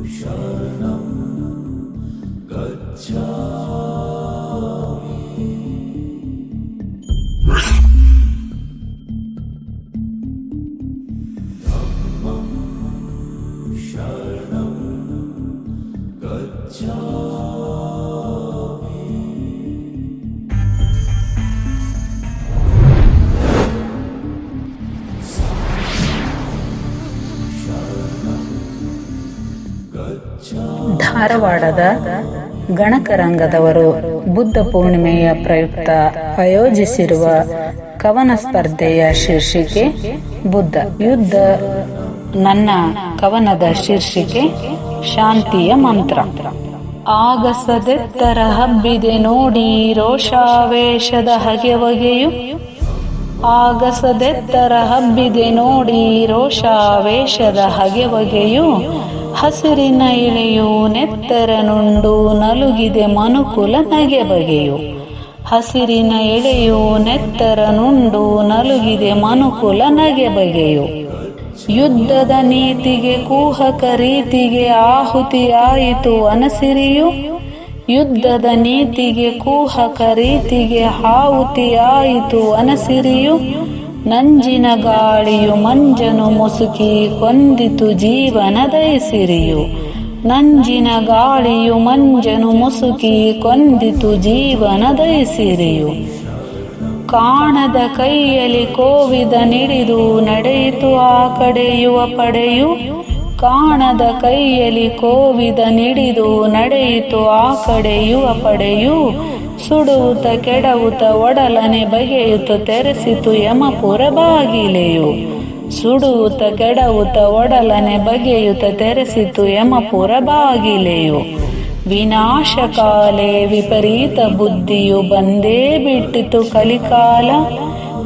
शरणं गच्छामि। धम्मं शरणं गच्छामि। ಧಾರವಾಡದ ಗಣಕರಂಗದವರು ಬುದ್ಧ ಪೂರ್ಣಿಮೆಯ ಪ್ರಯುಕ್ತ ಆಯೋಜಿಸಿರುವ ಕವನ ಸ್ಪರ್ಧೆಯ ಶೀರ್ಷಿಕೆ ಬುದ್ಧ ಯುದ್ಧ. ನನ್ನ ಕವನದ ಶೀರ್ಷಿಕೆ ಶಾಂತಿಯ ಮಂತ್ರ. ಆಗಸದೆತ್ತರ ಹಬ್ಬಿದೆ ನೋಡಿ ರೋಷಾವೇಶದ ಹಗೆವಗೆಯು. ಆಗಸದೆತ್ತರ ಹಬ್ಬಿದೆ ನೋಡಿ ರೋಷಾವೇಶದ ಹಗೆವಗೆಯು. ಹಸಿರಿನ ಇಳೆಯು ನೆತ್ತರನುಂಡು ನಲುಗಿದೆ ಮನುಕುಲ ನಗೆ ಬಗೆಯು. ಹಸಿರಿನ ಎಳೆಯು ನೆತ್ತರನುಂಡು ನಲುಗಿದೆ ಮನುಕುಲ ನಗೆ ಬಗೆಯು. ಯುದ್ಧದ ನೀತಿಗೆ ಕೂಹಕ ರೀತಿಗೆ ಆಹುತಿಯಾಯಿತು ಅನಸಿರಿಯು. ಯುದ್ಧದ ನೀತಿಗೆ ಕೂಹಕ ರೀತಿಗೆ ಆಹುತಿಯಾಯಿತು ಅನಸಿರಿಯು. ನಂಜಿನ ಗಾಳಿಯು ಮಂಜನು ಮುಸುಕಿ ಕೊಂದಿತು ಜೀವನದೈಸಿರಿಯು. ನಂಜಿನ ಗಾಳಿಯು ಮಂಜನು ಮುಸುಕಿ ಕೊಂದಿತು ಜೀವನದೈಸಿರಿಯು. ಕಾಣದ ಕೈಯಲ್ಲಿ ಕೋವಿದ ನಿಡಿದು ನಡೆಯಿತು ಆ ಕಡೆಯುವ ಪಡೆಯು. ಕಾಣದ ಕೈಯಲ್ಲಿ ಕೋವಿದ ನಿಡಿದು ನಡೆಯಿತು ಆ ಕಡೆಯುವ ಪಡೆಯು. ಸುಡುವುತ ಕೆಡವುತ ಒಡಲನೆ ಬಗೆಯುತ ತೆರೆಸಿತು ಯಮಪುರ ಬಾಗಿಲೆಯು. ಸುಡುವುತ ಕೆಡವುತ ಒಡಲನೆ ಬಗೆಯುತ ತೆರೆಸಿತು ಯಮಪುರ ಬಾಗಿಲೆಯು. ವಿನಾಶಕಾಲೆ ವಿಪರೀತ ಬುದ್ಧಿಯು ಬಂದೇ ಬಿಟ್ಟಿತು ಕಲಿಕಾಲ.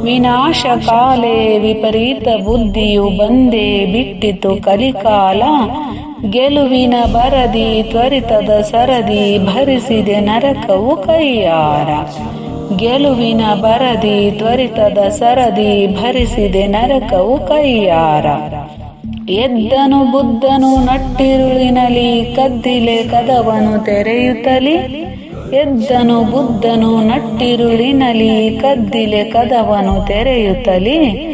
ವಿನಾಶಕಾಲೆ ವಿಪರೀತ ಬುದ್ಧಿಯು ಬಂದೇ ಬಿಟ್ಟಿತು ಕಲಿಕಾಲ. ಗೆಲುವಿನ ಬರದಿ ತ್ವರಿತದ ಸರದಿ ಭರಿಸಿದೆ ನರಕವು ಕೈಯಾರ. ಗೆಲುವಿನ ಬರದಿ ತ್ವರಿತದ ಸರದಿ ಭರಿಸಿದೆ ನರಕವು ಕೈಯಾರ. ಎದ್ದನು ಬುದ್ಧನು ನಟ್ಟಿರುಳಿನಲಿ ಕದ್ದಿಲೆ ಕದವನು ತೆರೆಯುತ್ತಲಿ. ಎದ್ದನು ಬುದ್ಧನು ನಟ್ಟಿರುಳಿನಲಿ ಕದ್ದಿಲೆ ಕದವನು ತೆರೆಯುತ್ತಲಿ.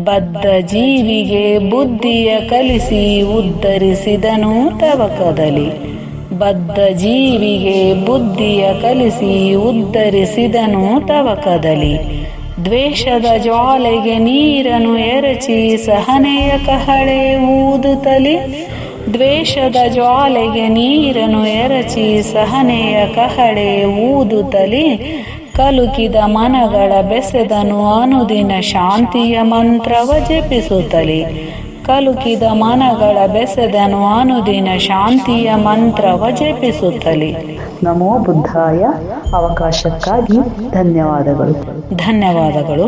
ಬದ್ಧ ಜೀವಿಗೆ ಬುದ್ಧಿಯ ಕಲಿಸಿ ಉದ್ಧರಿಸಿದನು ತವಕದಲ್ಲಿ. ಬದ್ಧ ಜೀವಿಗೆ ಬುದ್ಧಿಯ ಕಲಿಸಿ ಉದ್ಧರಿಸಿದನು ತವಕದಲ್ಲಿ. ದ್ವೇಷದ ಜ್ವಾಲೆಗೆ ನೀರನ್ನು ಎರಚಿ ಸಹನೆಯ ಕಹಳೆ ಊದುತ್ತಲಿ. ದ್ವೇಷದ ಜ್ವಾಲೆಗೆ ನೀರನ್ನು ಎರಚಿ ಸಹನೆಯ ಕಹಳೆ ಊದುತ್ತಲಿ. ಕಲುಕಿದ ಮನಗಳ ಬೆಸೆದನು ಅನುದಿನ ಶಾಂತಿಯ ಮಂತ್ರವ ಜಪಿಸುತ್ತಲಿ. ಕಲುಕಿದ ಮನಗಳ ಬೆಸೆದನು ಅನುದಿನ ಶಾಂತಿಯ ಮಂತ್ರವ ಜಪಿಸುತ್ತಲಿ. ನಮೋ ಬುದ್ಧಾಯ. ಅವಕಾಶಕ್ಕಾಗಿ ಧನ್ಯವಾದಗಳು. ಧನ್ಯವಾದಗಳು.